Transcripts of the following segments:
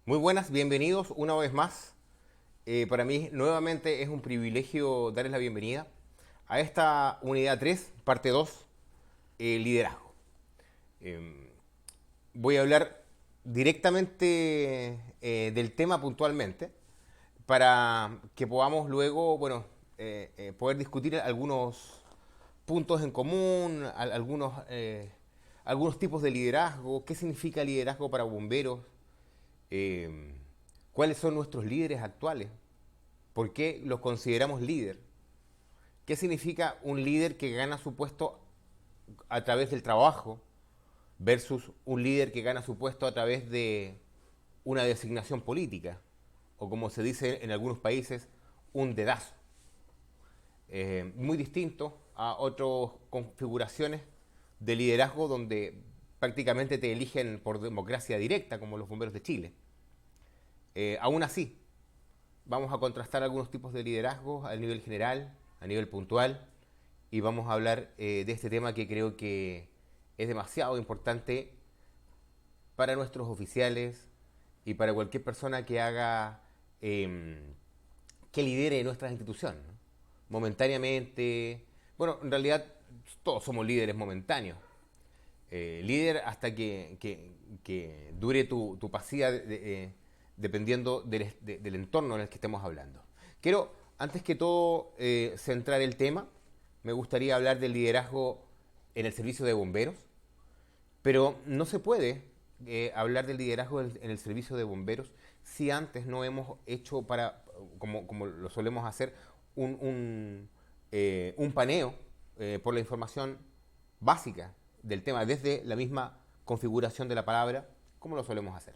Muy buenas, bienvenidos una vez más. Para mí nuevamente es un privilegio darles la bienvenida a esta unidad 3, parte 2, liderazgo. Eh, Voy a hablar directamente del tema puntualmente para que podamos luego, poder discutir algunos puntos en común, algunos tipos de liderazgo, qué significa liderazgo para bomberos, eh, cuáles son nuestros líderes actuales, por qué los consideramos líder, qué significa un líder que gana su puesto a través del trabajo versus un líder que gana su puesto a través de una designación política, o como se dice en algunos países, un dedazo. Muy distinto a otras configuraciones de liderazgo donde prácticamente te eligen por democracia directa, como los bomberos de Chile. Aún así, vamos a contrastar algunos tipos de liderazgo a nivel general, a nivel puntual, y vamos a hablar de este tema que creo que es demasiado importante para nuestros oficiales y para cualquier persona que haga, que lidere nuestras instituciones, ¿no? Momentáneamente, bueno, en realidad todos somos líderes momentáneos. Líder hasta que dure tu pasía dependiendo del entorno en el que estemos hablando. Quiero, antes que todo, centrar el tema. Me gustaría hablar del liderazgo en el servicio de bomberos, pero no se puede hablar del liderazgo en el servicio de bomberos si antes no hemos hecho, como lo solemos hacer, un paneo por la información básica del tema, desde la misma configuración de la palabra, como lo solemos hacer.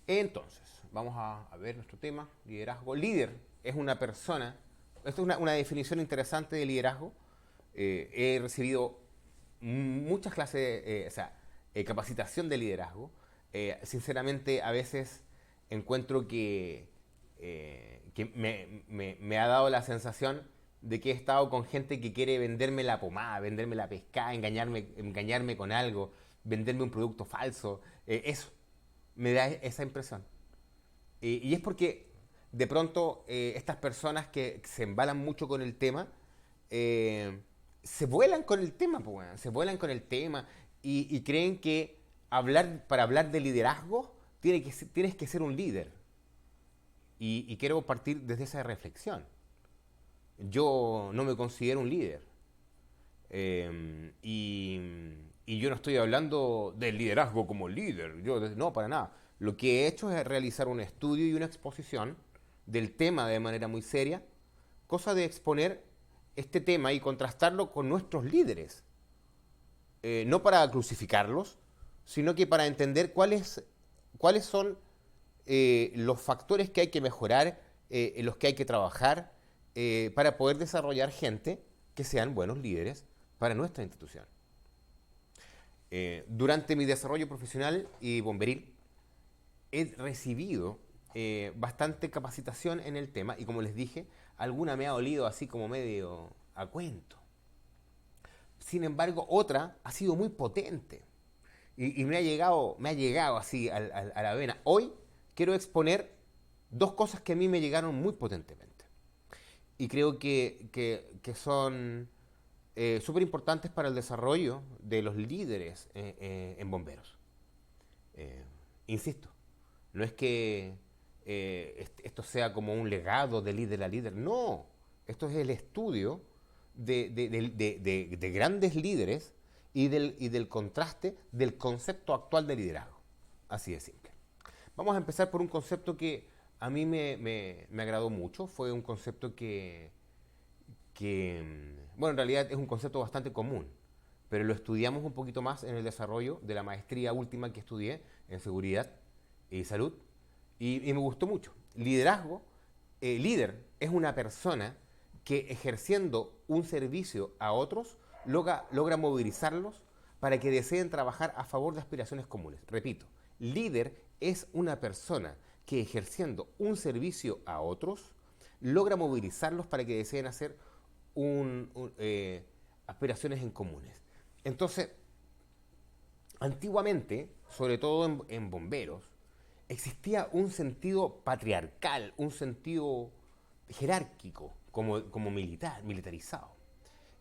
Entonces, vamos a ver nuestro tema, liderazgo. Líder es una persona, esto es una definición interesante de liderazgo. He recibido muchas clases, capacitación de liderazgo. Sinceramente, a veces encuentro que me ha dado la sensación de que he estado con gente que quiere venderme la pomada, venderme la pescada, engañarme con algo, venderme un producto falso. Eso me da esa impresión. Y es porque de pronto estas personas que se embalan mucho con el tema, eh, se vuelan con el tema, pues, weón, se vuelan con el tema y creen que para hablar de liderazgo tienes que ser un líder. Y quiero partir desde esa reflexión. Yo no me considero un líder. Y yo no estoy hablando del liderazgo como líder, no, para nada. Lo que he hecho es realizar un estudio y una exposición del tema de manera muy seria, cosa de exponer este tema y contrastarlo con nuestros líderes. No para crucificarlos, sino que para entender cuáles son los factores que hay que mejorar, en los que hay que trabajar, para poder desarrollar gente que sean buenos líderes para nuestra institución. Durante mi desarrollo profesional y bomberil he recibido bastante capacitación en el tema y como les dije, alguna me ha olido así como medio a cuento. Sin embargo, otra ha sido muy potente y me ha llegado así a la vena. Hoy quiero exponer dos cosas que a mí me llegaron muy potentemente y creo que son súper importantes para el desarrollo de los líderes en bomberos. Eh, Insisto, no es que esto sea como un legado de líder a líder, no, esto es el estudio de grandes líderes y del contraste del concepto actual de liderazgo. Así de simple. Vamos a empezar por un concepto que a mí me agradó mucho, fue un concepto bueno, en realidad es un concepto bastante común, pero lo estudiamos un poquito más en el desarrollo de la maestría última que estudié en seguridad y salud, y me gustó mucho. Liderazgo, líder es una persona que ejerciendo un servicio a otros logra movilizarlos para que deseen trabajar a favor de aspiraciones comunes. Repito, líder es una persona que ejerciendo un servicio a otros logra movilizarlos para que deseen hacer aspiraciones en comunes. Entonces, antiguamente, sobre todo en bomberos, existía un sentido patriarcal, un sentido jerárquico, como militar, militarizado.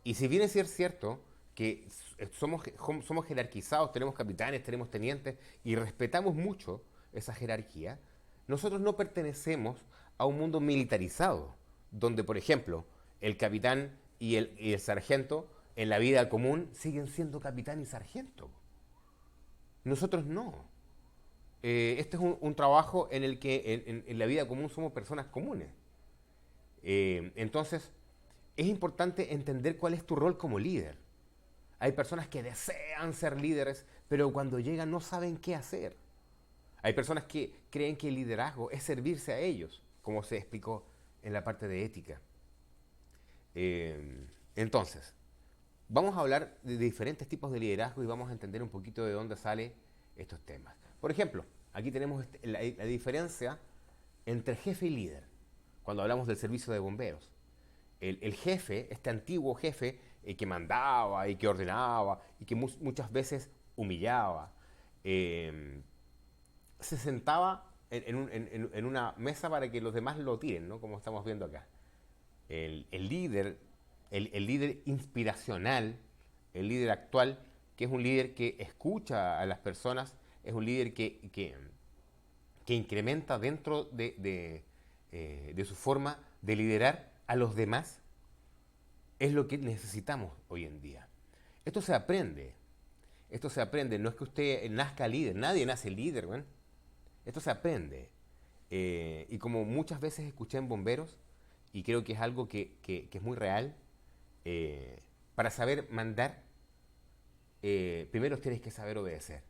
Y si bien es cierto que somos jerarquizados, tenemos capitanes, tenemos tenientes y respetamos mucho esa jerarquía, nosotros no pertenecemos a un mundo militarizado, donde, por ejemplo, el capitán y el sargento en la vida común siguen siendo capitán y sargento. Nosotros no. Este es un trabajo en el que en la vida común somos personas comunes. Entonces, es importante entender cuál es tu rol como líder. Hay personas que desean ser líderes, pero cuando llegan no saben qué hacer. Hay personas que creen que el liderazgo es servirse a ellos, como se explicó en la parte de ética. Entonces, vamos a hablar de diferentes tipos de liderazgo y vamos a entender un poquito de dónde salen estos temas. Por ejemplo, aquí tenemos la diferencia entre jefe y líder, cuando hablamos del servicio de bomberos. El jefe, este antiguo jefe que mandaba y que ordenaba y que muchas veces humillaba, se sentaba en una mesa para que los demás lo tiren, ¿no? Como estamos viendo acá. El líder, el líder inspiracional, el líder actual, que es un líder que escucha a las personas, es un líder que incrementa dentro de su forma de liderar a los demás, es lo que necesitamos hoy en día. Esto se aprende. Esto se aprende. No es que usted nazca líder. Nadie nace líder, ¿ven? Esto se aprende. Y como muchas veces escuché en bomberos, y creo que es algo que es muy real, para saber mandar, primero tienes que saber obedecer.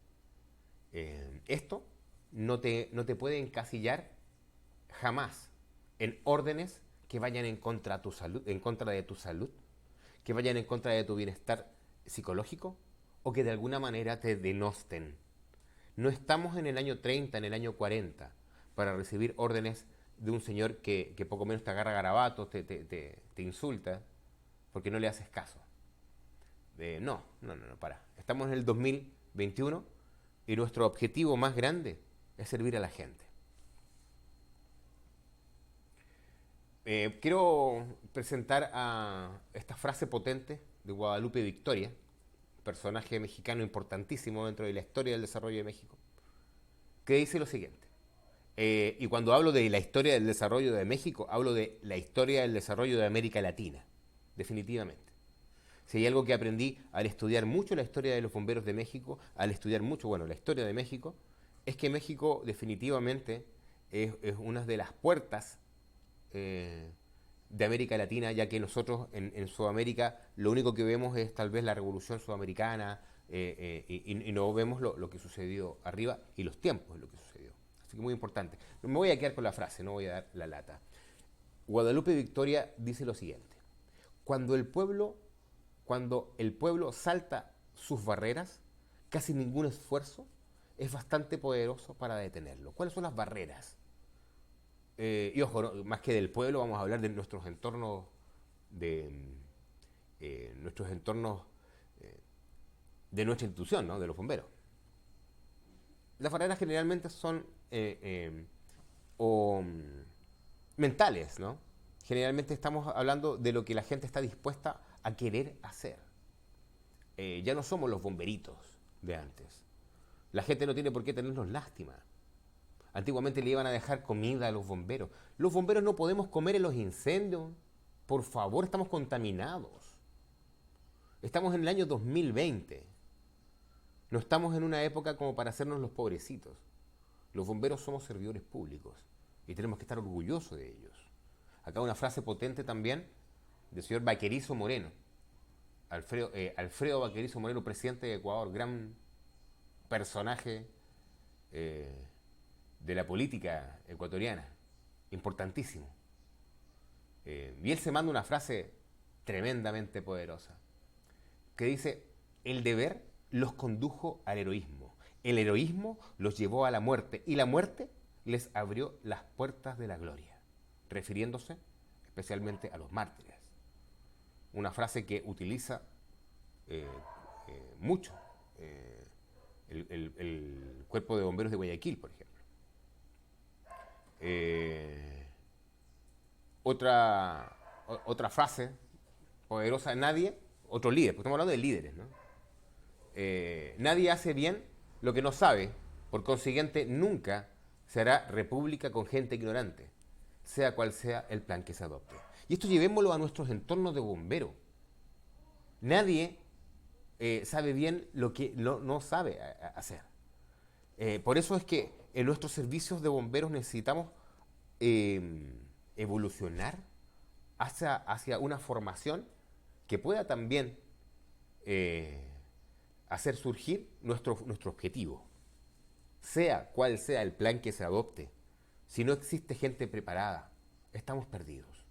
Esto no te puede encasillar jamás en órdenes que vayan en contra de tu salud, que vayan en contra de tu bienestar psicológico o que de alguna manera te denosten. No estamos en el año 30, en el año 40, para recibir órdenes de un señor que poco menos te agarra garabatos, te insulta, porque no le haces caso. No, para. Estamos en el 2021 y nuestro objetivo más grande es servir a la gente. Quiero presentar a esta frase potente de Guadalupe Victoria, personaje mexicano importantísimo dentro de la historia del desarrollo de México, que dice lo siguiente. Y cuando hablo de la historia del desarrollo de México, hablo de la historia del desarrollo de América Latina, definitivamente. Si hay algo que aprendí al estudiar mucho la historia de los bomberos de México, al estudiar mucho, la historia de México, es que México definitivamente es una de las puertas de América Latina, ya que nosotros en Sudamérica lo único que vemos es tal vez la Revolución Sudamericana y no vemos lo que sucedió arriba y los tiempos de lo que sucedió. Así que muy importante. No me voy a quedar con la frase, no voy a dar la lata. Guadalupe Victoria dice lo siguiente. Cuando el pueblo salta sus barreras, casi ningún esfuerzo es bastante poderoso para detenerlo. ¿Cuáles son las barreras? Y ojo, ¿no? Más que del pueblo, vamos a hablar de nuestros entornos, de nuestros entornos de nuestra institución, ¿no? De los bomberos. Las barreras generalmente son mentales, ¿no? Generalmente estamos hablando de lo que la gente está dispuesta a querer hacer. Ya no somos los bomberitos de antes. La gente no tiene por qué tenernos lástima. Antiguamente le iban a dejar comida a los bomberos. Los bomberos no podemos comer en los incendios. Por favor, estamos contaminados. Estamos en el año 2020. No estamos en una época como para hacernos los pobrecitos. Los bomberos somos servidores públicos y tenemos que estar orgullosos de ellos. Acá una frase potente también del señor Baquerizo Moreno. Alfredo Baquerizo Moreno, presidente de Ecuador, gran personaje de la política ecuatoriana, importantísimo. Y él se manda una frase tremendamente poderosa, que dice, el deber los condujo al heroísmo, el heroísmo los llevó a la muerte, y la muerte les abrió las puertas de la gloria, refiriéndose especialmente a los mártires. Una frase que utiliza mucho el Cuerpo de Bomberos de Guayaquil, por ejemplo. Eh, otra frase poderosa, nadie, otro líder, porque estamos hablando de líderes, ¿no? Nadie hace bien lo que no sabe, por consiguiente nunca se hará república con gente ignorante, sea cual sea el plan que se adopte. Y esto llevémoslo a nuestros entornos de bomberos. Nadie sabe bien lo que no sabe hacer. Por eso es que en nuestros servicios de bomberos necesitamos evolucionar hacia una formación que pueda también eh, hacer surgir nuestro objetivo. Sea cual sea el plan que se adopte, si no existe gente preparada, estamos perdidos.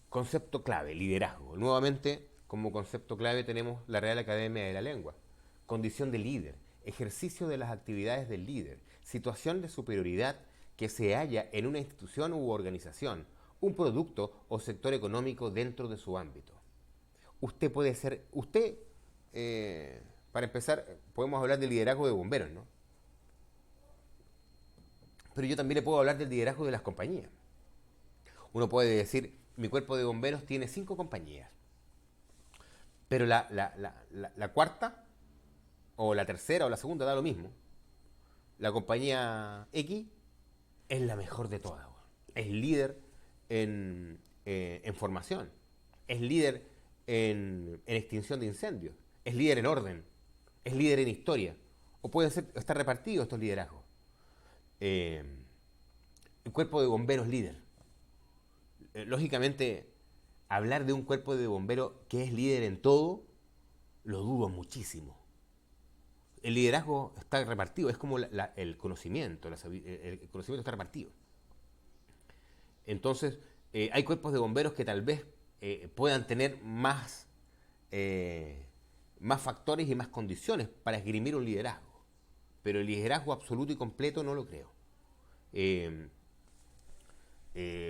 Concepto clave, liderazgo. Nuevamente, como concepto clave tenemos la Real Academia de la Lengua. Condición de líder, ejercicio de las actividades del líder, situación de superioridad que se halla en una institución u organización, un producto o sector económico dentro de su ámbito. Usted puede ser, para empezar, podemos hablar del liderazgo de bomberos, ¿no? Pero yo también le puedo hablar del liderazgo de las compañías. Uno puede decir, mi cuerpo de bomberos tiene 5 compañías, pero la cuarta, o la tercera, o la segunda, da lo mismo. La compañía X es la mejor de todas. Es líder en formación, es líder en extinción de incendios, es líder en orden, es líder en historia, o pueden estar repartidos estos liderazgos. El cuerpo de bomberos líder. Lógicamente, hablar de un cuerpo de bomberos que es líder en todo, lo dudo muchísimo. El liderazgo está repartido, es como el conocimiento, el conocimiento está repartido. Entonces, hay cuerpos de bomberos que tal vez puedan tener más factores y más condiciones para esgrimir un liderazgo. Pero el liderazgo absoluto y completo no lo creo.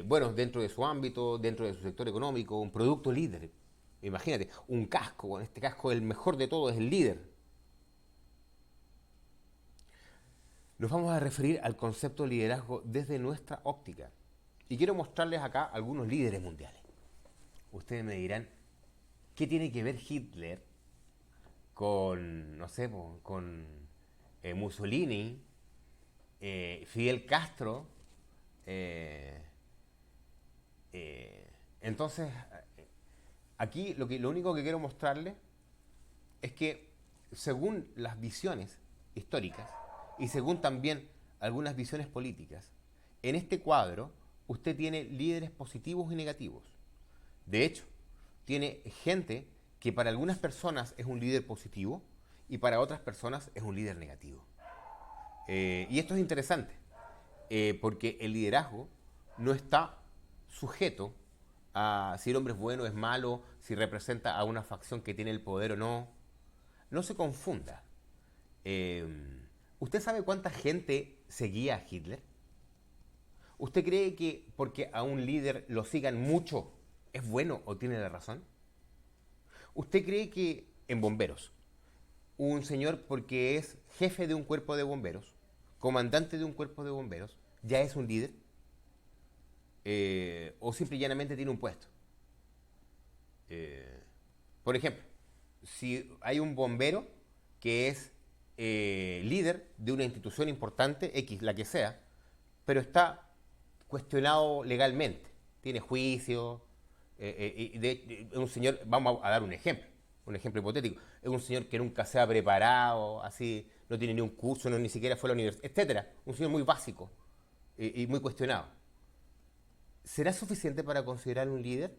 Bueno, dentro de su ámbito, dentro de su sector económico, un producto líder. Imagínate, un casco, en este casco el mejor de todos es el líder. Nos vamos a referir al concepto de liderazgo desde nuestra óptica. Y quiero mostrarles acá algunos líderes mundiales. Ustedes me dirán, ¿qué tiene que ver Hitler con, no sé, con Mussolini, Fidel Castro? Eh, entonces, aquí lo único que quiero mostrarles es que según las visiones históricas y según también algunas visiones políticas, en este cuadro usted tiene líderes positivos y negativos. De hecho, tiene gente que para algunas personas es un líder positivo y para otras personas es un líder negativo. Y esto es interesante, porque el liderazgo no está sujeto a si el hombre es bueno o es malo, si representa a una facción que tiene el poder o no. No se confunda. Eh, ¿Usted sabe cuánta gente seguía a Hitler? ¿Usted cree que porque a un líder lo sigan mucho es bueno o tiene la razón? ¿Usted cree que en bomberos, un señor porque es jefe de un cuerpo de bomberos, comandante de un cuerpo de bomberos, ya es un líder? ¿O simple y llanamente tiene un puesto? Eh, por ejemplo, si hay un bombero que es líder de una institución importante, X, la que sea, pero está cuestionado legalmente, tiene juicio, un señor, vamos a dar un ejemplo hipotético, es un señor que nunca se ha preparado, así, no tiene ni un curso, no, ni siquiera fue a la universidad, etcétera, un señor muy básico y muy cuestionado. ¿Será suficiente para considerar un líder?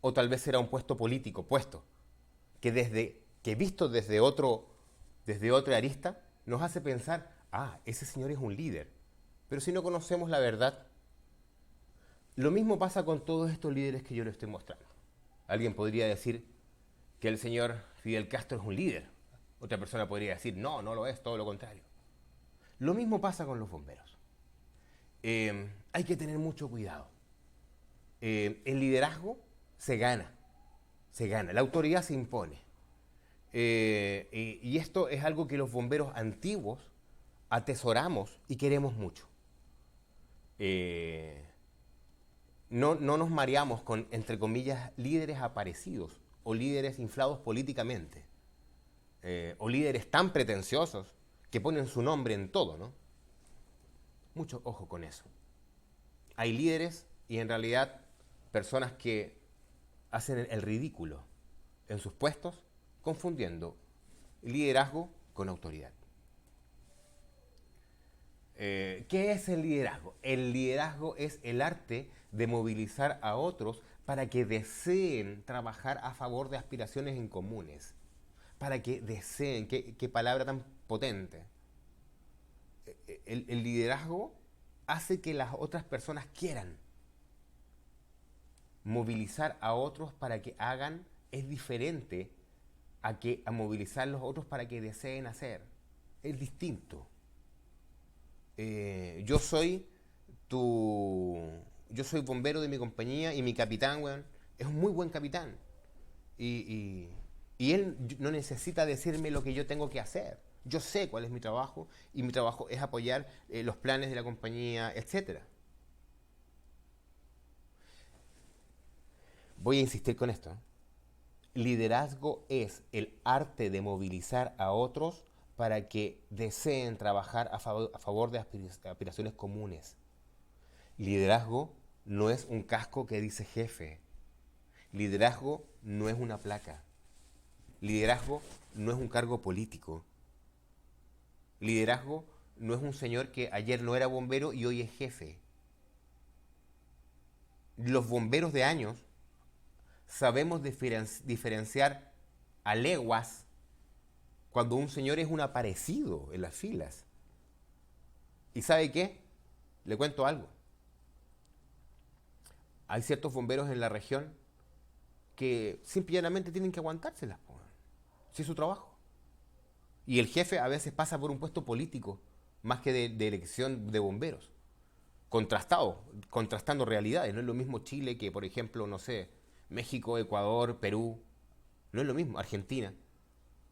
¿O tal vez será un puesto político, que visto desde otra arista, nos hace pensar, ese señor es un líder? Pero si no conocemos la verdad, lo mismo pasa con todos estos líderes que yo les estoy mostrando. Alguien podría decir que el señor Fidel Castro es un líder. Otra persona podría decir, no, no lo es, todo lo contrario. Lo mismo pasa con los bomberos. Hay que tener mucho cuidado. El liderazgo se gana, la autoridad se impone. Y esto es algo que los bomberos antiguos atesoramos y queremos mucho. Eh, no nos mareamos con, entre comillas, líderes aparecidos o líderes inflados políticamente, o líderes tan pretenciosos que ponen su nombre en todo, ¿no? Mucho ojo con eso. Hay líderes y en realidad personas que hacen el ridículo en sus puestos, confundiendo liderazgo con autoridad. ¿Qué es el liderazgo? El liderazgo es el arte de movilizar a otros para que deseen trabajar a favor de aspiraciones en comunes. Para que deseen, qué palabra tan potente. El liderazgo hace que las otras personas quieran. Movilizar a otros para que hagan es diferente a movilizar a los otros para que deseen hacer. Es distinto. Yo soy yo soy bombero de mi compañía y mi capitán, weón, es un muy buen capitán. Y él no necesita decirme lo que yo tengo que hacer. Yo sé cuál es mi trabajo y mi trabajo es apoyar los planes de la compañía, etcétera. Voy a insistir con esto. Liderazgo es el arte de movilizar a otros para que deseen trabajar a favor de aspiraciones comunes. Liderazgo no es un casco que dice jefe. Liderazgo no es una placa. Liderazgo no es un cargo político. Liderazgo no es un señor que ayer no era bombero y hoy es jefe. Los bomberos de años sabemos diferenciar a leguas cuando un señor es un aparecido en las filas. ¿Y sabe qué? Le cuento algo. Hay ciertos bomberos en la región que simplemente tienen que aguantárselas, si es su trabajo. Y el jefe a veces pasa por un puesto político más que de elección de bomberos. Contrastando realidades. No es lo mismo Chile que, por ejemplo, no sé, México, Ecuador, Perú. No es lo mismo, Argentina.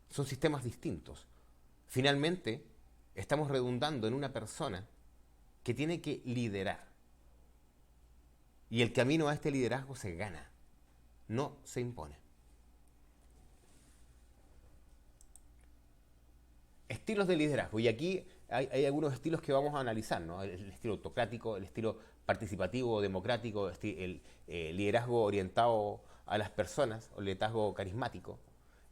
Son sistemas distintos. Finalmente, estamos redundando en una persona que tiene que liderar. Y el camino a este liderazgo se gana, no se impone. Estilos de liderazgo. Y aquí hay algunos estilos que vamos a analizar, ¿no? El estilo autocrático, el estilo participativo o democrático, el liderazgo orientado a las personas, o liderazgo carismático,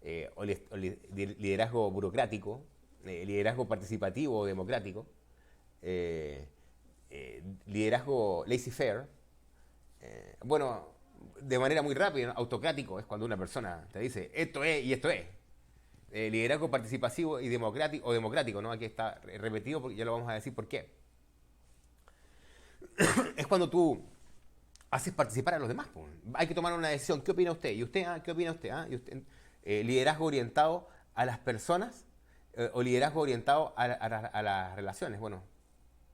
liderazgo burocrático, liderazgo participativo o democrático, liderazgo laissez-faire. Bueno, de manera muy rápida, autocrático es cuando una persona te dice esto es y esto es. Liderazgo participativo y democrático, o democrático, ¿no? Aquí está repetido porque ya lo vamos a decir por qué. Es cuando tú haces participar a los demás. Pues. Hay que tomar una decisión. ¿Qué opina usted? ¿Y usted? ¿Qué opina usted? ¿Y usted? Liderazgo orientado a las personas o liderazgo orientado a las relaciones. Bueno,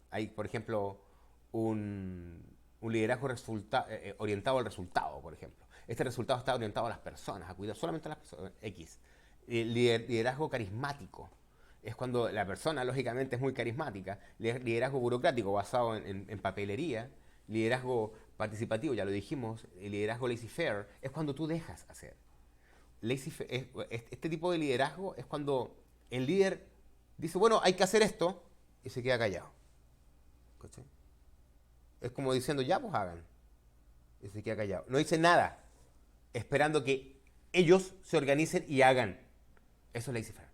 hay, por ejemplo, un liderazgo orientado al resultado, por ejemplo. Este resultado está orientado a las personas, a cuidar solamente a las personas. X. Liderazgo carismático. Es cuando la persona, lógicamente, es muy carismática. Liderazgo burocrático basado en papelería. Liderazgo participativo, ya lo dijimos. Liderazgo laissez-faire es cuando tú dejas hacer. Este tipo de liderazgo es cuando el líder dice, bueno, hay que hacer esto, y se queda callado. ¿Cachai? Es como diciendo, ya, pues hagan. Y se queda callado. No dice nada, esperando que ellos se organicen y hagan. Eso es laissez-faire.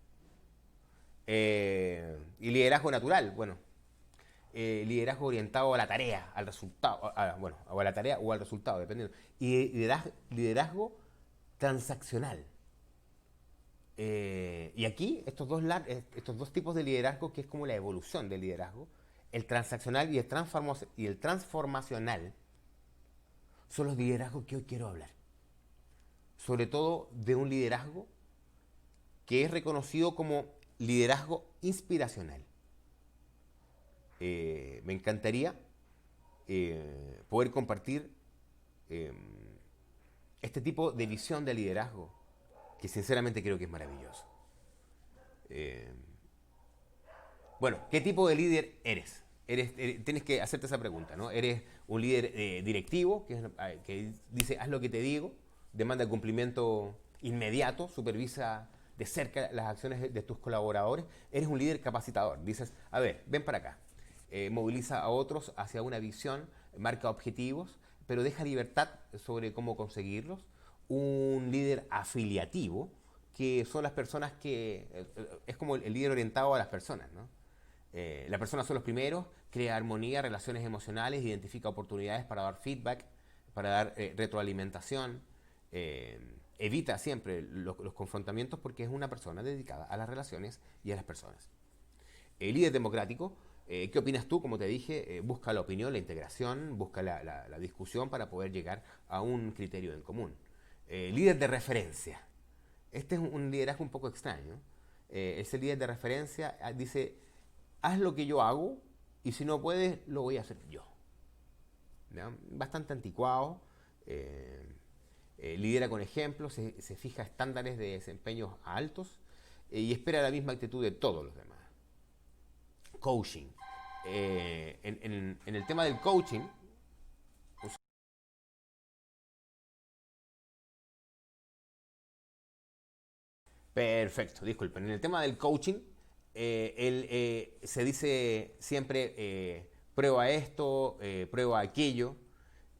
Y liderazgo natural, bueno. Liderazgo orientado a la tarea, al resultado. Bueno, o a la tarea o al resultado, dependiendo. Y liderazgo transaccional. Y aquí, estos dos tipos de liderazgo, que es como la evolución del liderazgo, el transaccional y el transformacional, son los liderazgos que hoy quiero hablar. Sobre todo de un liderazgo que es reconocido como liderazgo inspiracional. Me encantaría poder compartir este tipo de visión de liderazgo que sinceramente creo que es maravilloso. Bueno, ¿qué tipo de líder eres? Tienes que hacerte esa pregunta, ¿no? ¿Eres un líder directivo que dice haz lo que te digo, demanda cumplimiento inmediato, supervisa de cerca las acciones de tus colaboradores? ¿Eres un líder capacitador? Dices, a ver, ven para acá. Moviliza a otros hacia una visión, marca objetivos, pero deja libertad sobre cómo conseguirlos. Un líder afiliativo, que son las personas que... es como el líder orientado a las personas, ¿no? Las personas son los primeros, crea armonía, relaciones emocionales, identifica oportunidades para dar feedback, para dar retroalimentación, evita siempre los confrontamientos porque es una persona dedicada a las relaciones y a las personas. El líder democrático, ¿qué opinas tú? Como te dije, busca la opinión, la integración, busca la discusión para poder llegar a un criterio en común. Líder de referencia. Este es un liderazgo un poco extraño. Ese líder de referencia dice, haz lo que yo hago y si no puedes, lo voy a hacer yo. ¿Ya? Bastante anticuado. Lidera con ejemplos, se fija estándares de desempeños altos y espera la misma actitud de todos los demás. Coaching. En el tema del coaching, perfecto, disculpen. En el tema del coaching, se dice siempre prueba esto, prueba aquello,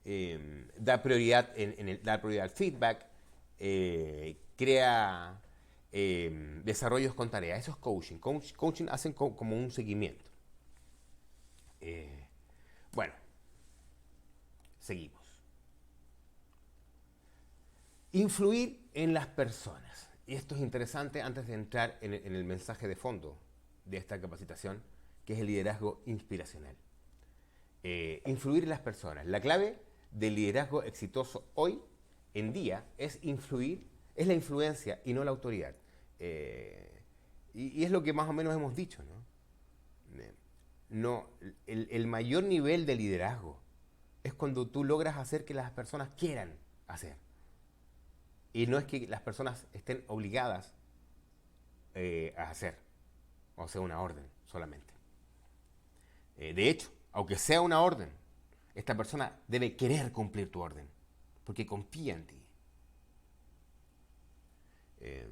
da prioridad da prioridad al feedback, crea desarrollos con tareas. Eso es coaching. Coaching hacen como un seguimiento. Bueno, seguimos. Influir en las personas. Y esto es interesante antes de entrar en el mensaje de fondo de esta capacitación, que es el liderazgo inspiracional. Influir en las personas. La clave del liderazgo exitoso hoy en día es influir, es la influencia y no la autoridad. Y es lo que más o menos hemos dicho, ¿no? No, el mayor nivel de liderazgo es cuando tú logras hacer que las personas quieran hacer. Y no es que las personas estén obligadas a hacer, o sea, una orden solamente. De hecho, aunque sea una orden, esta persona debe querer cumplir tu orden, porque confía en ti. Eh,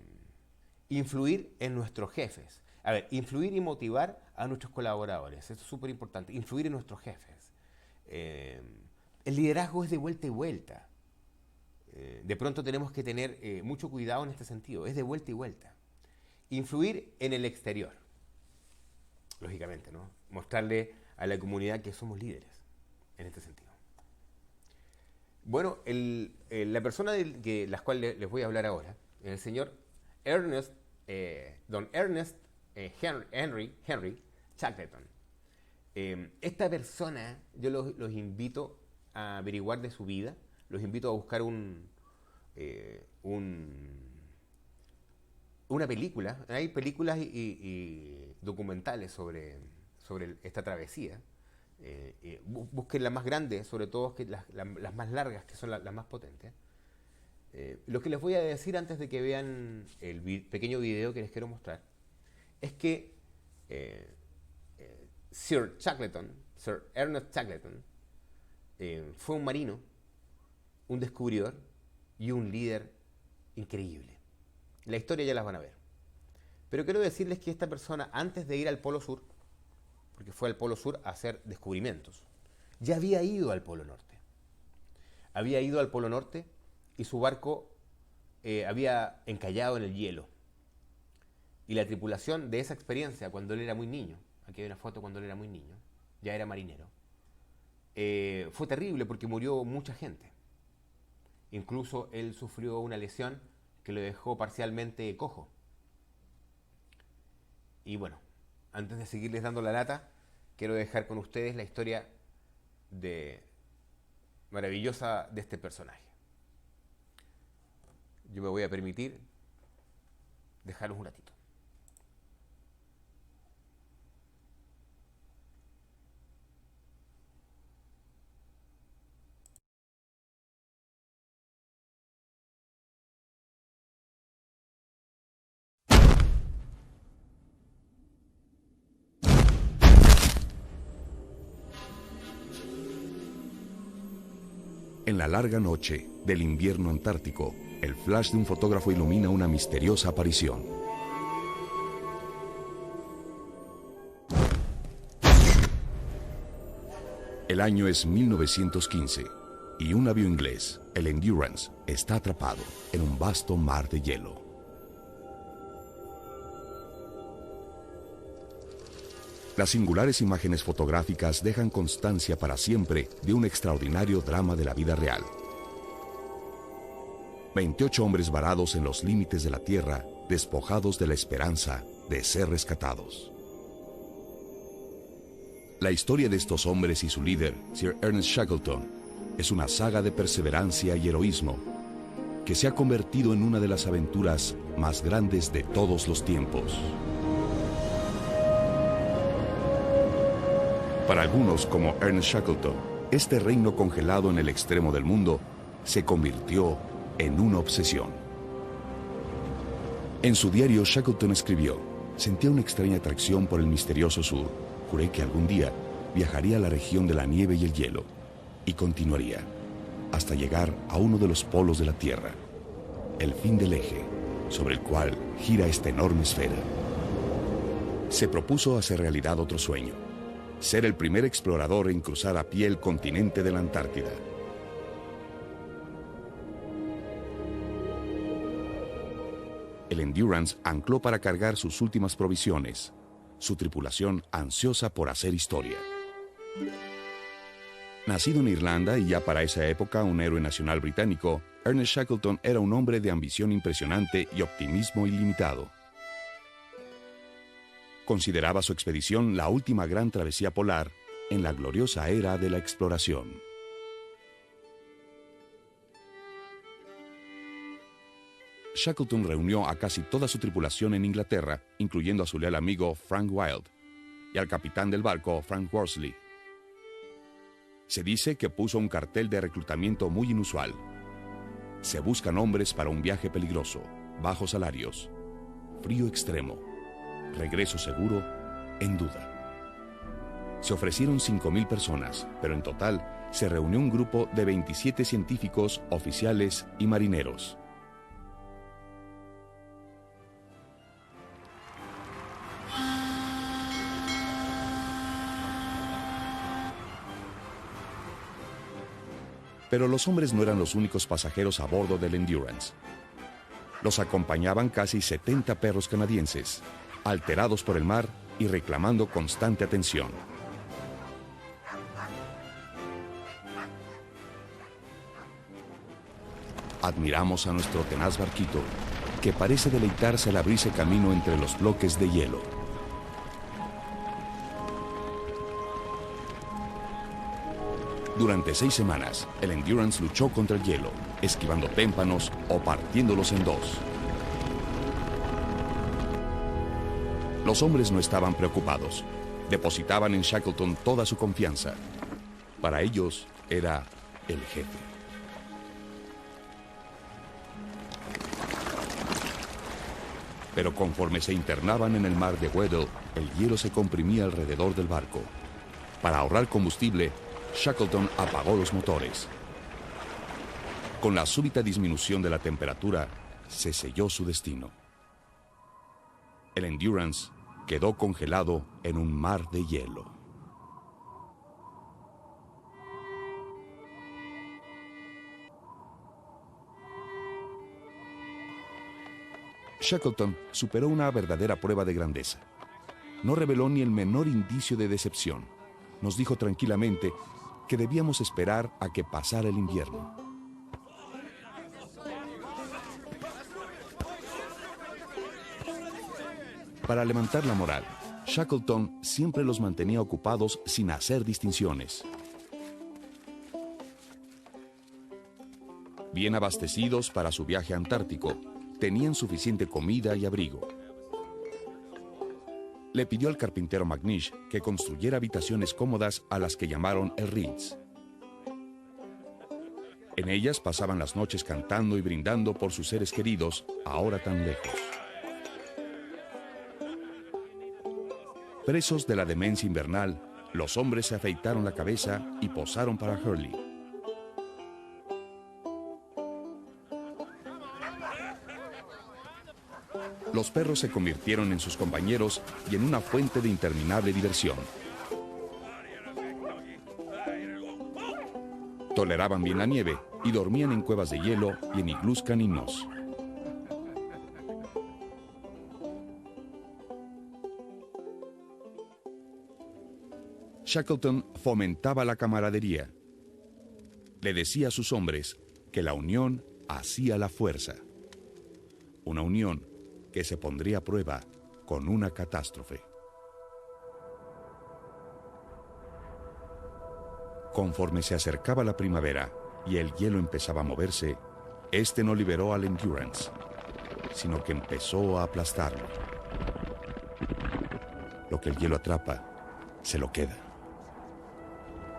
Influir en nuestros jefes. A ver, influir y motivar a nuestros colaboradores. Esto es súper importante. Influir en nuestros jefes. Eh, el liderazgo es de vuelta y vuelta. De pronto tenemos que tener mucho cuidado en este sentido. Es de vuelta y vuelta. Influir en el exterior. Lógicamente, ¿no? Mostrarle a la comunidad que somos líderes en este sentido. Bueno, la persona de la cual les voy a hablar ahora, el señor Ernest, don Ernest Henry Shackleton. Esta persona, yo los invito a averiguar de su vida, los invito a buscar una película. Hay películas y documentales sobre esta travesía. Busquen la más grande, sobre todo que las más largas, que son las más potentes. Lo que les voy a decir antes de que vean el pequeño video que les quiero mostrar es que Sir Ernest Shackleton, fue un marino, un descubridor y un líder increíble. La historia ya las van a ver. Pero quiero decirles que esta persona, antes de ir al Polo Sur, porque fue al Polo Sur a hacer descubrimientos, ya había ido al Polo Norte. Había ido al Polo Norte y su barco había encallado en el hielo. Y la tripulación de esa experiencia, cuando él era muy niño, aquí hay una foto cuando él era muy niño, ya era marinero, fue terrible porque murió mucha gente. Incluso él sufrió una lesión que lo dejó parcialmente cojo. Y bueno, antes de seguirles dando la lata, quiero dejar con ustedes la historia de maravillosa de este personaje. Yo me voy a permitir dejaros un ratito. En la larga noche del invierno antártico, el flash de un fotógrafo ilumina una misteriosa aparición. El año es 1915 y un navío inglés, el Endurance, está atrapado en un vasto mar de hielo. Las singulares imágenes fotográficas dejan constancia para siempre de un extraordinario drama de la vida real. 28 hombres varados en los límites de la Tierra, despojados de la esperanza de ser rescatados. La historia de estos hombres y su líder, Sir Ernest Shackleton, es una saga de perseverancia y heroísmo que se ha convertido en una de las aventuras más grandes de todos los tiempos. Para algunos, como Ernest Shackleton, este reino congelado en el extremo del mundo se convirtió en una obsesión. En su diario, Shackleton escribió: «Sentía una extraña atracción por el misterioso sur. Juré que algún día viajaría a la región de la nieve y el hielo, y continuaría, hasta llegar a uno de los polos de la Tierra, el fin del eje sobre el cual gira esta enorme esfera». Se propuso hacer realidad otro sueño: ser el primer explorador en cruzar a pie el continente de la Antártida. El Endurance ancló para cargar sus últimas provisiones, su tripulación ansiosa por hacer historia. Nacido en Irlanda y ya para esa época un héroe nacional británico, Ernest Shackleton era un hombre de ambición impresionante y optimismo ilimitado. Consideraba su expedición la última gran travesía polar en la gloriosa era de la exploración. Shackleton reunió a casi toda su tripulación en Inglaterra, incluyendo a su leal amigo Frank Wild y al capitán del barco, Frank Worsley. Se dice que puso un cartel de reclutamiento muy inusual: «Se buscan hombres para un viaje peligroso, bajos salarios, frío extremo, regreso seguro, en duda». Se ofrecieron 5,000 personas, pero en total se reunió un grupo de 27 científicos, oficiales y marineros. Pero los hombres no eran los únicos pasajeros a bordo del Endurance. Los acompañaban casi 70 perros canadienses, alterados por el mar y reclamando constante atención. Admiramos a nuestro tenaz barquito, que parece deleitarse al abrirse camino entre los bloques de hielo. Durante 6 semanas, el Endurance luchó contra el hielo, esquivando témpanos o partiéndolos en dos. Los hombres no estaban preocupados. Depositaban en Shackleton toda su confianza. Para ellos era el jefe. Pero conforme se internaban en el mar de Weddell, el hielo se comprimía alrededor del barco. Para ahorrar combustible, Shackleton apagó los motores. Con la súbita disminución de la temperatura, se selló su destino. El Endurance quedó congelado en un mar de hielo. Shackleton superó una verdadera prueba de grandeza. No reveló ni el menor indicio de decepción. Nos dijo tranquilamente que debíamos esperar a que pasara el invierno. Para levantar la moral, Shackleton siempre los mantenía ocupados sin hacer distinciones. Bien abastecidos para su viaje antártico, tenían suficiente comida y abrigo. Le pidió al carpintero McNish que construyera habitaciones cómodas a las que llamaron el Ritz. En ellas pasaban las noches cantando y brindando por sus seres queridos, ahora tan lejos. Presos de la demencia invernal, los hombres se afeitaron la cabeza y posaron para Hurley. Los perros se convirtieron en sus compañeros y en una fuente de interminable diversión. Toleraban bien la nieve y dormían en cuevas de hielo y en iglús caninos. Shackleton fomentaba la camaradería. Le decía a sus hombres que la unión hacía la fuerza. Una unión que se pondría a prueba con una catástrofe. Conforme se acercaba la primavera y el hielo empezaba a moverse, este no liberó al Endurance, sino que empezó a aplastarlo. Lo que el hielo atrapa, se lo queda.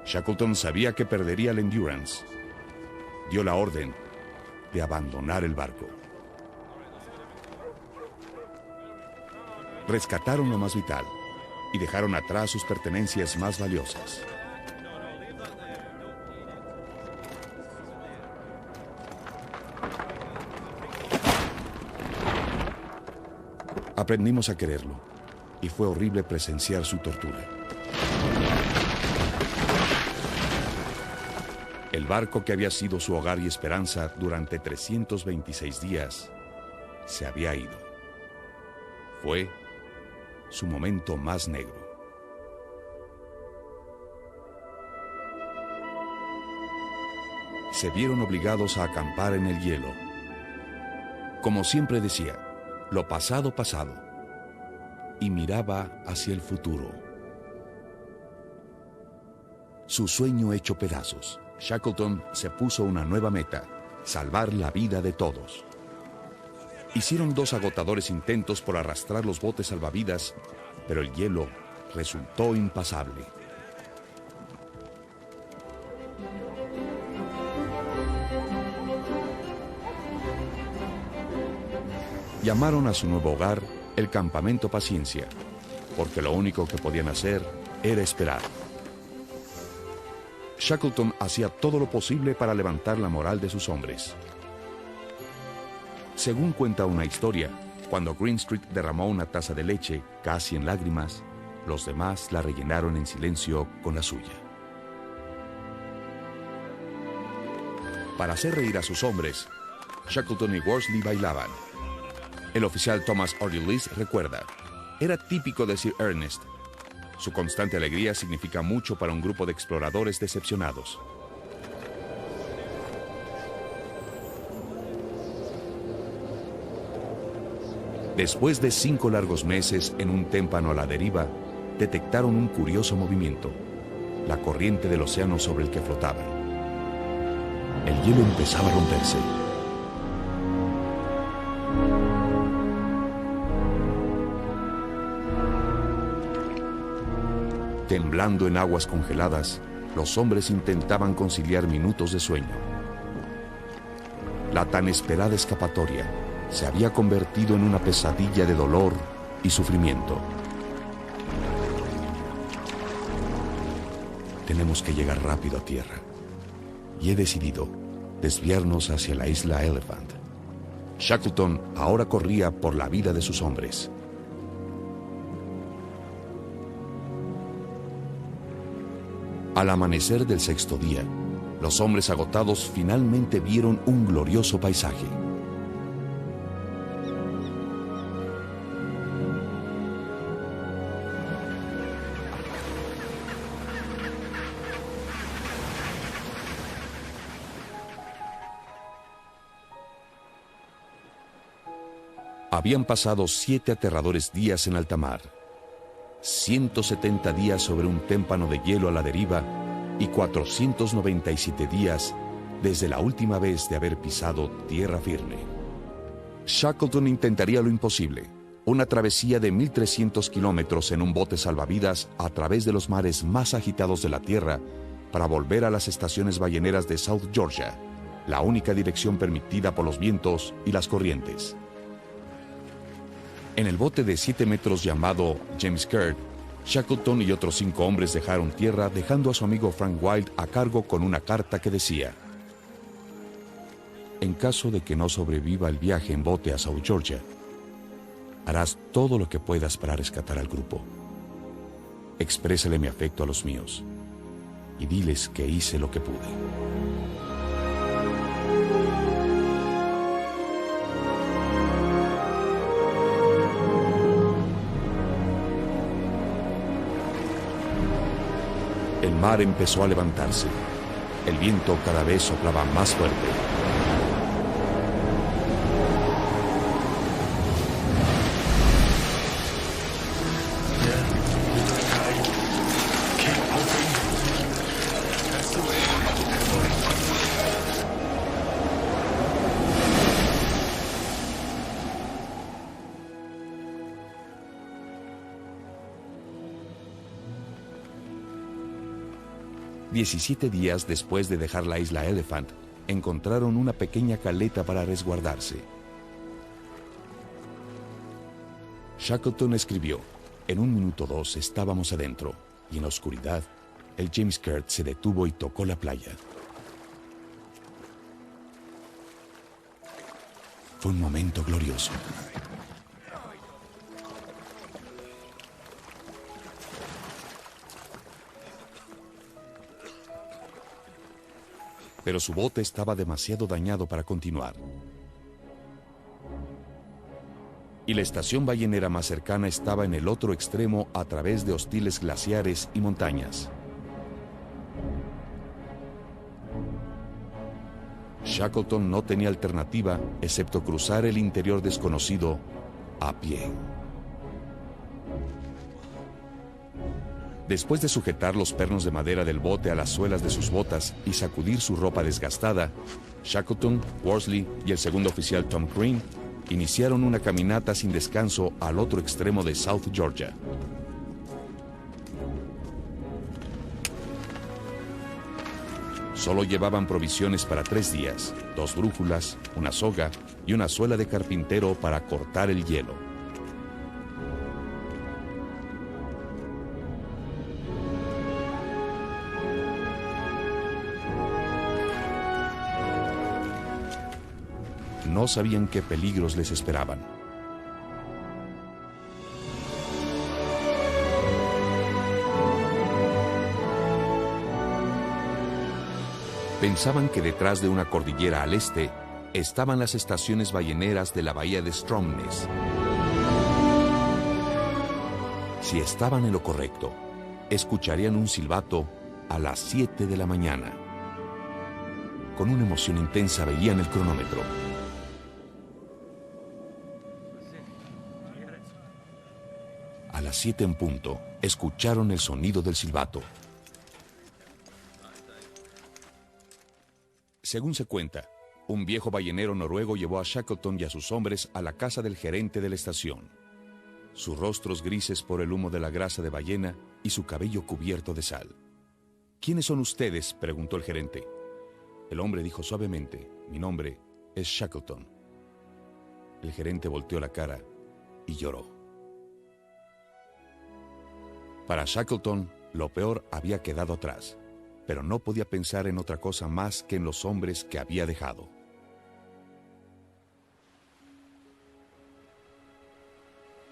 Shackleton sabía que perdería el Endurance. Dio la orden de abandonar el barco. Rescataron lo más vital y dejaron atrás sus pertenencias más valiosas. Aprendimos a quererlo y fue horrible presenciar su tortura. El barco que había sido su hogar y esperanza durante 326 días se había ido. Fue su momento más negro. Se vieron obligados a acampar en el hielo. Como siempre decía, lo pasado, pasado, y miraba hacia el futuro. Su sueño hecho pedazos, Shackleton se puso una nueva meta: salvar la vida de todos. Hicieron 2 agotadores intentos por arrastrar los botes salvavidas, pero el hielo resultó impasable. Llamaron a su nuevo hogar el Campamento Paciencia, porque lo único que podían hacer era esperar. Shackleton hacía todo lo posible para levantar la moral de sus hombres. Según cuenta una historia, cuando Greenstreet derramó una taza de leche, casi en lágrimas, los demás la rellenaron en silencio con la suya. Para hacer reír a sus hombres, Shackleton y Worsley bailaban. El oficial Thomas Ordilis recuerda: era típico de Sir Ernest. Su constante alegría significa mucho para un grupo de exploradores decepcionados. Después de 5 largos meses en un témpano a la deriva, detectaron un curioso movimiento: la corriente del océano sobre el que flotaban. El hielo empezaba a romperse. Temblando en aguas congeladas, los hombres intentaban conciliar minutos de sueño. La tan esperada escapatoria se había convertido en una pesadilla de dolor y sufrimiento. Tenemos que llegar rápido a tierra, y he decidido desviarnos hacia la isla Elephant. Shackleton ahora corría por la vida de sus hombres. Al amanecer del 6º día, los hombres agotados finalmente vieron un glorioso paisaje. Habían pasado 7 aterradores días en alta mar, 170 días sobre un témpano de hielo a la deriva y 497 días desde la última vez de haber pisado tierra firme. Shackleton intentaría lo imposible: una travesía de 1.300 kilómetros en un bote salvavidas a través de los mares más agitados de la Tierra para volver a las estaciones balleneras de South Georgia, la única dirección permitida por los vientos y las corrientes. En el bote de 7 metros llamado James Caird, Shackleton y otros 5 hombres dejaron tierra, dejando a su amigo Frank Wild a cargo con una carta que decía: en caso de que no sobreviva el viaje en bote a South Georgia, Harás todo lo que puedas para rescatar al grupo. Exprésale mi afecto a los míos y diles que hice lo que pude. El mar empezó a levantarse. El viento cada vez soplaba más fuerte. Diecisiete días después de dejar la isla Elephant, encontraron una pequeña caleta para resguardarse. Shackleton escribió: en 1 minuto o 2 estábamos adentro, y en la oscuridad, el James Caird se detuvo y tocó la playa. Fue un momento glorioso. Pero su bote estaba demasiado dañado para continuar. Y la estación ballenera más cercana estaba en el otro extremo a través de hostiles glaciares y montañas. Shackleton no tenía alternativa excepto cruzar el interior desconocido a pie. Después de sujetar los pernos de madera del bote a las suelas de sus botas y sacudir su ropa desgastada, Shackleton, Worsley y el segundo oficial Tom Crean iniciaron una caminata sin descanso al otro extremo de South Georgia. Solo llevaban provisiones para 3 días, 2 brújulas, una soga y una suela de carpintero para cortar el hielo. No sabían qué peligros les esperaban. Pensaban que detrás de una cordillera al este estaban las estaciones balleneras de la bahía de Stromness. Si estaban en lo correcto, escucharían un silbato a las 7 de la mañana. Con una emoción intensa veían el cronómetro. A las 7 en punto, escucharon el sonido del silbato. Según se cuenta, un viejo ballenero noruego llevó a Shackleton y a sus hombres a la casa del gerente de la estación. Sus rostros grises por el humo de la grasa de ballena y su cabello cubierto de sal. ¿Quiénes son ustedes?, preguntó el gerente. El hombre dijo suavemente: mi nombre es Shackleton. El gerente volteó la cara y lloró. Para Shackleton, lo peor había quedado atrás, pero no podía pensar en otra cosa más que en los hombres que había dejado.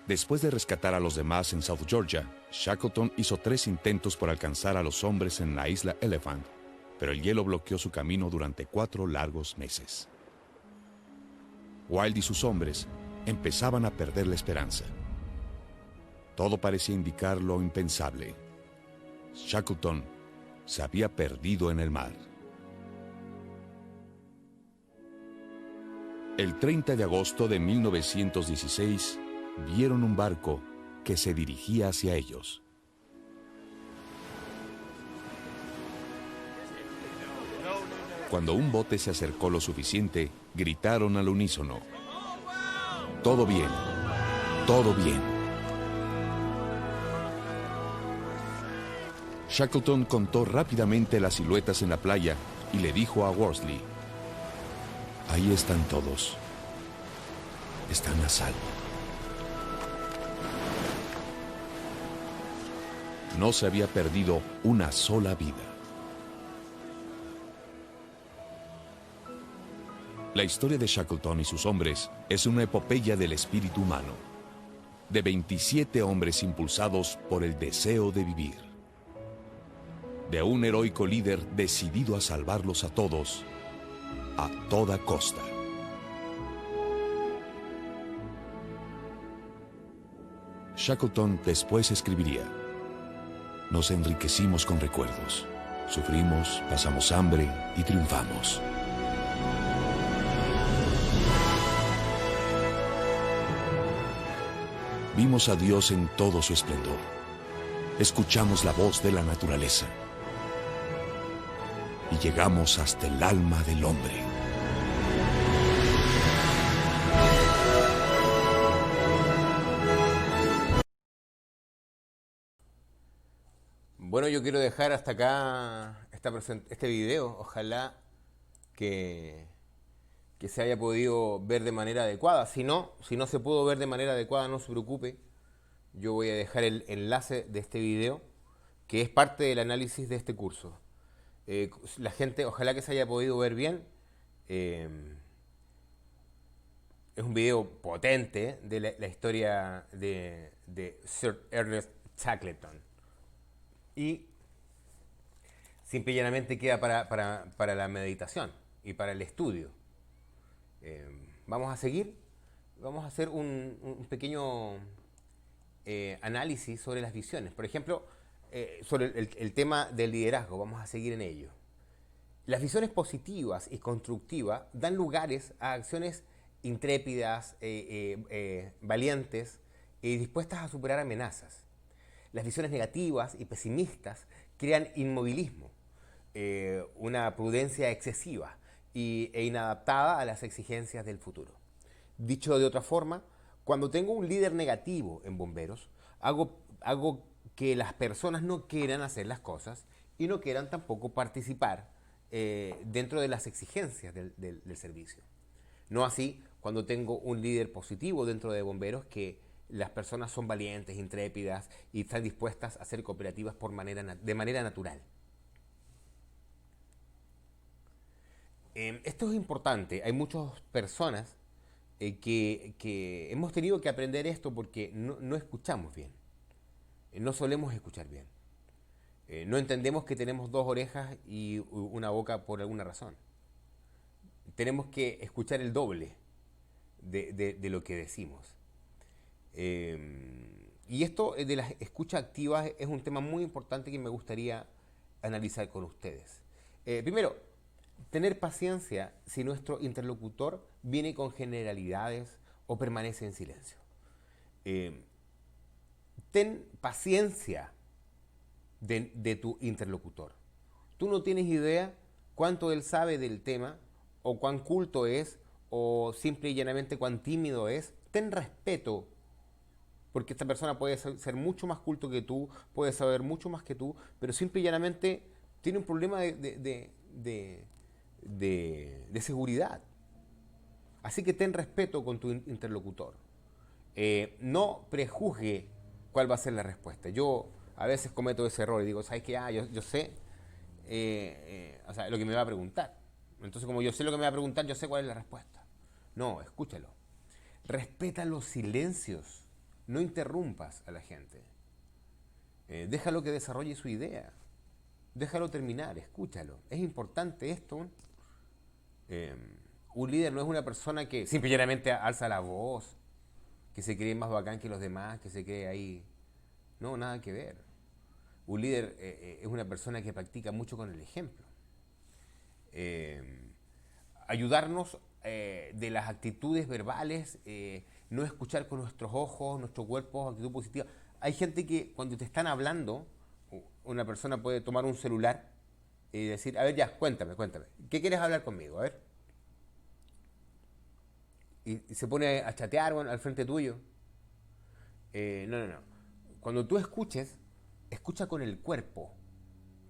Después de rescatar a los demás en South Georgia, Shackleton hizo 3 intentos por alcanzar a los hombres en la isla Elephant, pero el hielo bloqueó su camino durante 4 largos meses. Wilde y sus hombres empezaban a perder la esperanza. Todo parecía indicar lo impensable. Shackleton se había perdido en el mar. El 30 de agosto de 1916, vieron un barco que se dirigía hacia ellos. Cuando un bote se acercó lo suficiente, gritaron al unísono: «¡Todo bien! ¡Todo bien!». Shackleton contó rápidamente las siluetas en la playa y le dijo a Worsley: «Ahí están todos. Están a salvo». No se había perdido una sola vida. La historia de Shackleton y sus hombres es una epopeya del espíritu humano. de 27 hombres impulsados por el deseo de vivir. De un heroico líder decidido a salvarlos a todos, a toda costa. Shackleton después escribiría: nos enriquecimos con recuerdos, sufrimos, pasamos hambre y triunfamos. Vimos a Dios en todo su esplendor. Escuchamos la voz de la naturaleza. Y llegamos hasta el alma del hombre. Bueno, yo quiero dejar hasta acá este video. Ojalá que, que se haya podido ver de manera adecuada. Si no se pudo ver de manera adecuada, no se preocupe. Yo voy a dejar el enlace de este video, que es parte del análisis de este curso. La gente, ojalá que se haya podido ver bien. Es un video potente de la historia de Sir Ernest Shackleton. Y simple y llanamente queda para la meditación y para el estudio. Vamos a seguir. Vamos a hacer un pequeño análisis sobre las visiones. Por ejemplo, sobre el tema del liderazgo. Vamos a seguir en ello. Las visiones positivas y constructivas dan lugares a acciones intrépidas, valientes y dispuestas a superar amenazas. Las visiones negativas y pesimistas crean inmovilismo, una prudencia excesiva e inadaptada a las exigencias del futuro. Dicho de otra forma, cuando tengo un líder negativo en bomberos, hago que las personas no quieran hacer las cosas y no quieran tampoco participar dentro de las exigencias del servicio. No así cuando tengo un líder positivo dentro de bomberos, que las personas son valientes, intrépidas y están dispuestas a ser cooperativas de manera natural. Esto es importante. Hay muchas personas que hemos tenido que aprender esto porque no escuchamos bien. No solemos escuchar bien. No entendemos que tenemos dos orejas y una boca por alguna razón. Tenemos que escuchar el doble de lo que decimos. Y esto de las escuchas activas es un tema muy importante que me gustaría analizar con ustedes. Primero, tener paciencia si nuestro interlocutor viene con generalidades o permanece en silencio. Ten paciencia de tu interlocutor. Tú no tienes idea cuánto él sabe del tema, o cuán culto es, o simple y llanamente cuán tímido es. Ten respeto, porque esta persona puede ser mucho más culto que tú, puede saber mucho más que tú, pero simple y llanamente tiene un problema de seguridad. Así que ten respeto con tu interlocutor. No prejuzgue cuál va a ser la respuesta. Yo a veces cometo ese error y digo, ¿sabes qué? Yo sé o sea, lo que me va a preguntar. Entonces, como yo sé lo que me va a preguntar, yo sé cuál es la respuesta. No, escúchalo. Respeta los silencios. No interrumpas a la gente. Déjalo que desarrolle su idea. Déjalo terminar, escúchalo. Es importante esto. Un líder no es una persona que simplemente alza la voz, que se cree más bacán que los demás, que se cree ahí. No, nada que ver. Un líder es una persona que practica mucho con el ejemplo. Ayudarnos de las actitudes verbales, no escuchar con nuestros ojos, nuestro cuerpo, actitud positiva. Hay gente que cuando te están hablando, una persona puede tomar un celular y decir, a ver, ya, cuéntame, ¿qué quieres hablar conmigo? A ver. Y se pone a chatear, bueno, al frente tuyo. No. Cuando tú escuches, escucha con el cuerpo.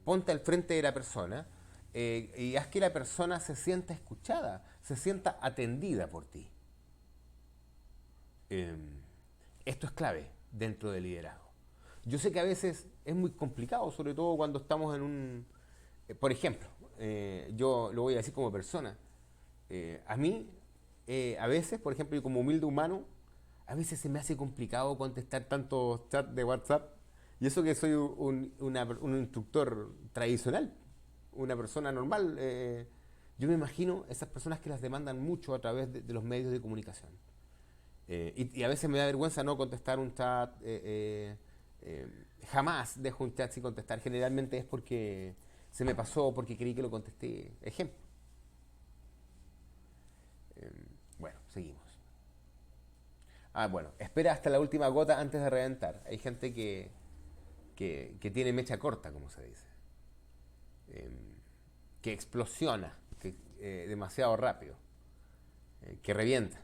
Ponte al frente de la persona y haz que la persona se sienta escuchada, se sienta atendida por ti. Esto es clave dentro del liderazgo. Yo sé que a veces es muy complicado, sobre todo cuando estamos en un... por ejemplo, yo lo voy a decir como persona. A mí, a veces, por ejemplo, yo como humilde humano, A veces se me hace complicado contestar tantos chats de WhatsApp. Y eso que soy un instructor tradicional, una persona normal. Yo me imagino esas personas que las demandan mucho a través de los medios de comunicación. Y a veces me da vergüenza no contestar un chat. Jamás dejo un chat sin contestar. Generalmente es porque se me pasó, porque creí que lo contesté. Ejemplo. Bueno, seguimos. Bueno, espera hasta la última gota antes de reventar. Hay gente que tiene mecha corta, como se dice. Que explosiona demasiado rápido. Que revienta.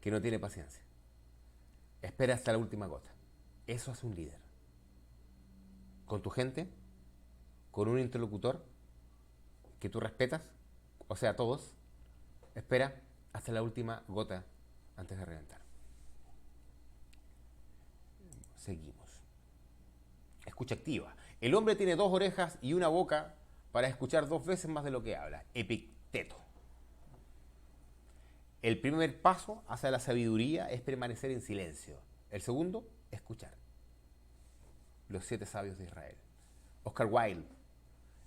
Que no tiene paciencia. Espera hasta la última gota. Eso es un líder. Con tu gente, con un interlocutor que tú respetas, o sea, todos, espera hasta la última gota antes de reventar. Seguimos. Escucha activa. El hombre tiene 2 orejas y una boca para escuchar 2 veces más de lo que habla. Epicteto. El primer paso hacia la sabiduría es permanecer en silencio. El segundo, escuchar. Los 7 sabios de Israel. Oscar Wilde.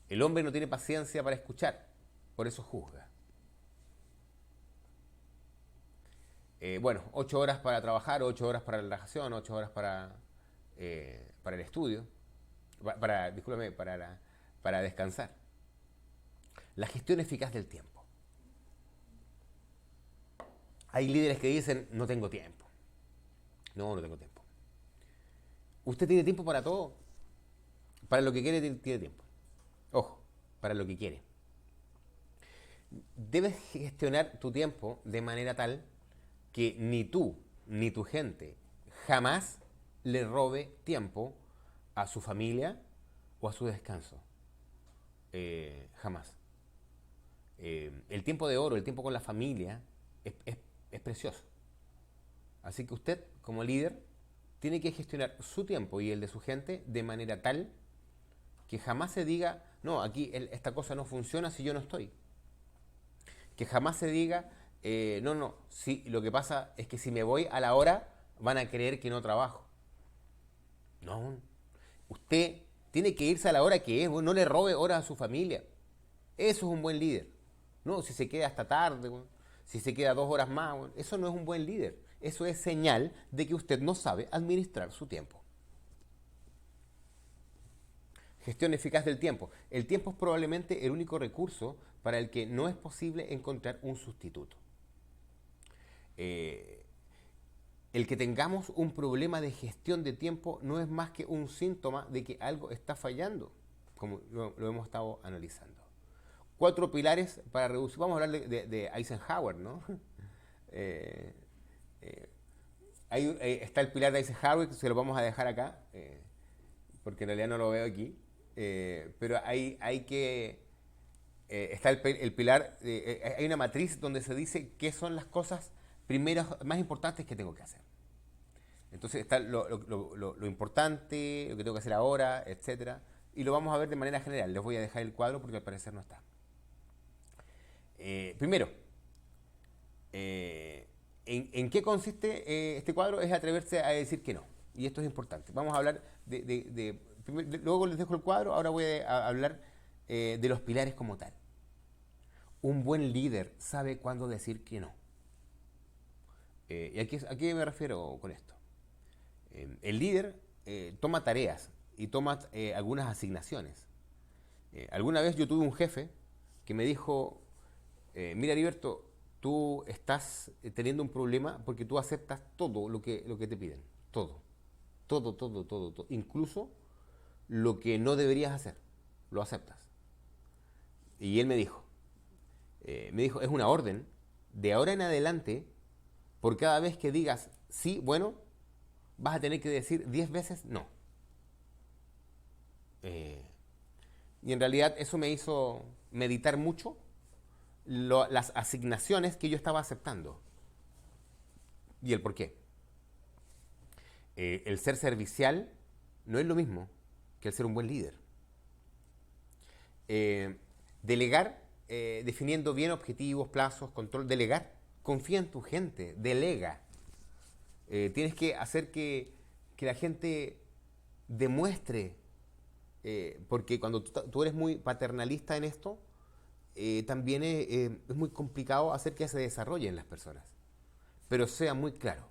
El hombre no tiene paciencia para escuchar, por eso juzga. 8 horas para trabajar, 8 horas para la relajación, 8 horas para el estudio, para descansar. La gestión eficaz del tiempo. Hay líderes que dicen, no tengo tiempo. No tengo tiempo. Usted tiene tiempo para todo. Para lo que quiere tiene tiempo. Ojo, para lo que quiere. Debes gestionar tu tiempo de manera tal que ni tú ni tu gente jamás le robe tiempo a su familia o a su descanso. Jamás. El tiempo de oro, el tiempo con la familia es precioso. Así que usted, como líder, tiene que gestionar su tiempo y el de su gente de manera tal que jamás se diga, no, aquí esta cosa no funciona si yo no estoy. Que jamás se diga, sí, lo que pasa es que si me voy a la hora van a creer que no trabajo. No, usted tiene que irse a la hora que es, no le robe horas a su familia. Eso es un buen líder. No, si se queda hasta tarde, si se queda 2 horas más, eso no es un buen líder. Eso es señal de que usted no sabe administrar su tiempo. Gestión eficaz del tiempo. El tiempo es probablemente el único recurso para el que no es posible encontrar un sustituto. El que tengamos un problema de gestión de tiempo no es más que un síntoma de que algo está fallando, como lo hemos estado analizando. 4 pilares para reducir. Vamos a hablar de Eisenhower, ¿no? Está el pilar de Eisenhower, que se lo vamos a dejar acá, porque en realidad no lo veo aquí. Pero hay que... está el pilar, hay una matriz donde se dice qué son las cosas primeras más importantes que tengo que hacer. Entonces está lo importante, lo que tengo que hacer ahora, etcétera, y lo vamos a ver de manera general. Les voy a dejar el cuadro porque al parecer no está. Primero, ¿en qué consiste este cuadro? Es atreverse a decir que no. Y esto es importante. Vamos a hablar luego les dejo el cuadro, ahora voy a hablar de los pilares como tal. Un buen líder sabe cuándo decir que no. ¿Y a qué me refiero con esto? El líder toma tareas y toma algunas asignaciones. Alguna vez yo tuve un jefe que me dijo, mira Heriberto, tú estás teniendo un problema porque tú aceptas todo lo que te piden. Todo. Incluso lo que no deberías hacer, lo aceptas. Y él me dijo, es una orden, de ahora en adelante, por cada vez que digas sí, bueno, vas a tener que decir 10 veces no. Y en realidad eso me hizo meditar mucho las asignaciones que yo estaba aceptando y el por qué. El ser servicial no es lo mismo que el ser un buen líder. Delegar, definiendo bien objetivos, plazos, control. Delegar. Confía en tu gente. Delega. Tienes que hacer que la gente demuestre, porque cuando tú eres muy paternalista en esto, también es muy complicado hacer que se desarrollen las personas. Pero sea muy claro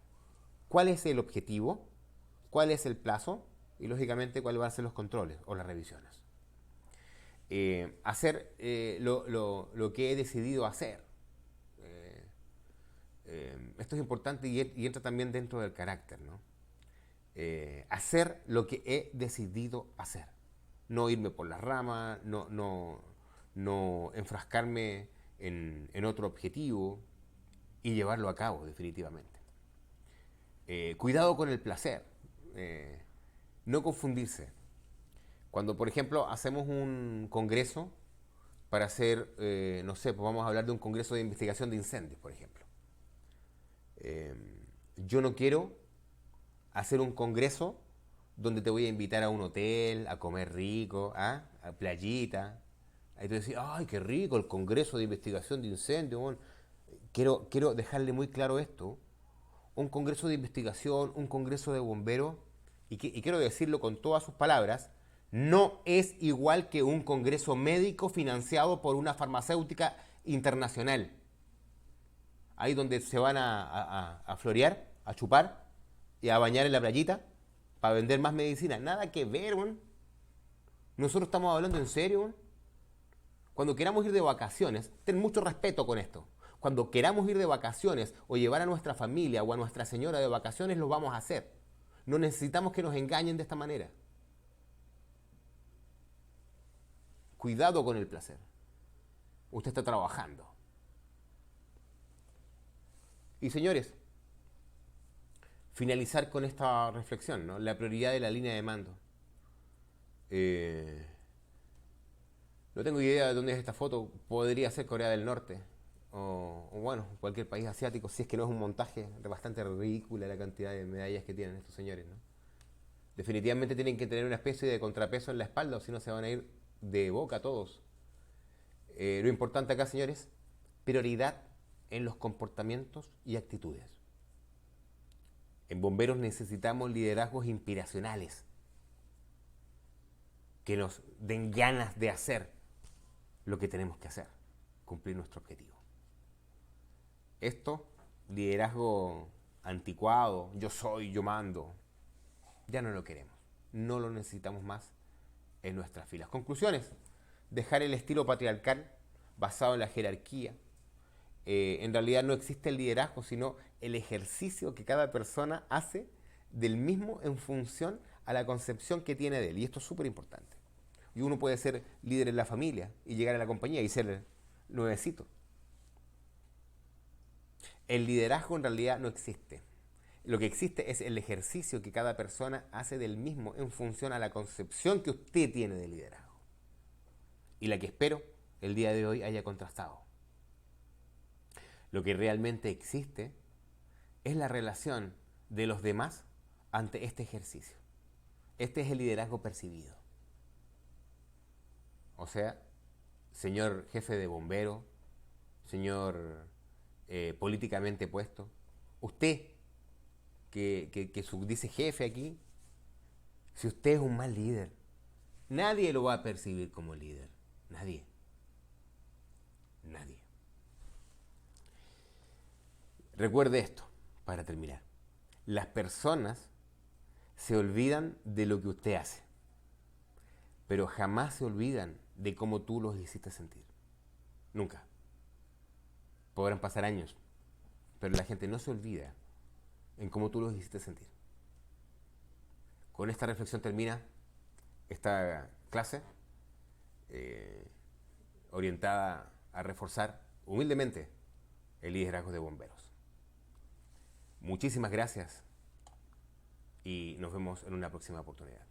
cuál es el objetivo, cuál es el plazo y lógicamente cuáles van a ser los controles o las revisiones. Hacer lo que he decidido hacer. Esto es importante y entra también dentro del carácter, ¿no? Hacer lo que he decidido hacer. No irme por las ramas, no enfrascarme en otro objetivo y llevarlo a cabo definitivamente. Cuidado con el placer. No confundirse. Cuando, por ejemplo, hacemos un congreso para hacer, no sé, pues vamos a hablar de un congreso de investigación de incendios, por ejemplo. Yo no quiero hacer un congreso donde te voy a invitar a un hotel, a comer rico, a playita. Ahí tú decís, ay, qué rico el congreso de investigación de incendios. Bueno, quiero dejarle muy claro esto. Un congreso de investigación, un congreso de bomberos, y quiero decirlo con todas sus palabras, no es igual que un congreso médico financiado por una farmacéutica internacional. Ahí donde se van a florear, a chupar y a bañar en la playita para vender más medicina. Nada que ver, ¿no? Nosotros estamos hablando en serio, ¿no? Cuando queramos ir de vacaciones, ten mucho respeto con esto. Cuando queramos ir de vacaciones o llevar a nuestra familia o a nuestra señora de vacaciones, lo vamos a hacer. No necesitamos que nos engañen de esta manera. Cuidado con el placer. Usted está trabajando. Y señores, finalizar con esta reflexión, ¿no? La prioridad de la línea de mando. No tengo idea de dónde es esta foto. Podría ser Corea del Norte. O bueno, cualquier país asiático, si es que no es un montaje bastante ridícula la cantidad de medallas que tienen estos señores, ¿no? Definitivamente tienen que tener una especie de contrapeso en la espalda, o si no se van a ir de boca todos. Lo importante acá, señores, prioridad en los comportamientos y actitudes. En bomberos necesitamos liderazgos inspiracionales que nos den ganas de hacer lo que tenemos que hacer, cumplir nuestro objetivo. Esto, liderazgo anticuado, yo soy, yo mando, ya no lo queremos. No lo necesitamos más en nuestras filas. Conclusiones. Dejar el estilo patriarcal basado en la jerarquía. En realidad no existe el liderazgo, sino el ejercicio que cada persona hace del mismo en función a la concepción que tiene de él. Y esto es súper importante. Y uno puede ser líder en la familia y llegar a la compañía y ser nuevecito. El liderazgo en realidad no existe. Lo que existe es el ejercicio que cada persona hace del mismo en función a la concepción que usted tiene de liderazgo. Y la que espero el día de hoy haya contrastado. Lo que realmente existe es la relación de los demás ante este ejercicio. Este es el liderazgo percibido. O sea, señor jefe de bombero, señor políticamente puesto, usted que dice jefe aquí, si usted es un mal líder, nadie lo va a percibir como líder. Nadie. Nadie. Recuerde esto, para terminar. Las personas se olvidan de lo que usted hace, pero jamás se olvidan de cómo tú los hiciste sentir. Nunca. Podrán pasar años, pero la gente no se olvida en cómo tú los hiciste sentir. Con esta reflexión termina esta clase orientada a reforzar humildemente el liderazgo de bomberos. Muchísimas gracias y nos vemos en una próxima oportunidad.